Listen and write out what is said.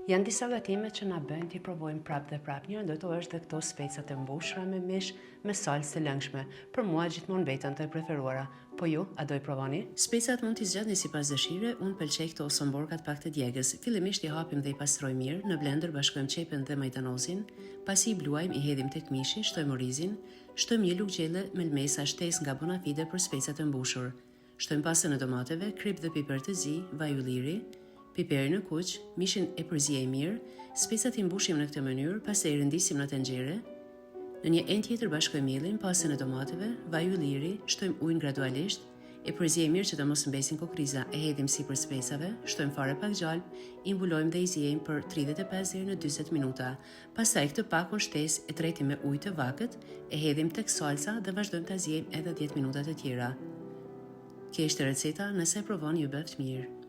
Janë disa gatimet që na bëjnë t'i provojmë prapë dhe prapë. Njëra ndër to është dhe këto specat e mbushura me mish me salcë të lëngshme. Për mua gjithmonë mbetën të preferuara. Po ju, a do i provoni? Specat mund t'i zgjatni sipas dëshire. Unë pëlqej këto somborkat pak të djegës. Fillimisht i hapim dhe i pastrojmë mirë, në blender bashkojmë qepën dhe majtanozin, pasi i bluajmë, i hedhim tek mishi, shtojmë orizin, shtojmë një lugë gjelle me lmesa shtesë nga bonafide për specat e mbushur. Shtojmë pasën e domateve, krip dhe piper të zi, vaj ulliri, piperin në kuq, mishin e përziej mirë, specat i mbushim në këtë mënyrë, pastaj i rëndisim në tenxhere. Në një enë tjetër bashkojmë mielin, pasën e domateve, vaj ulliri, shtojmë ujin gradualisht, e përziej mirë që të mos mbesin kokriza, e hedhim sipër specave, shtojmë fare pak gjalp, i mbulojmë dhe i ziejmë për 35 deri në 40 minuta. Pastaj këtë pakon shtesë e tretim me ujë të vakët, e hedhim tek salca dhe vazhdojmë ta ziejmë edhe 10 minuta të tjera. Kjo është receta, nëse e provoni ju bëft mirë.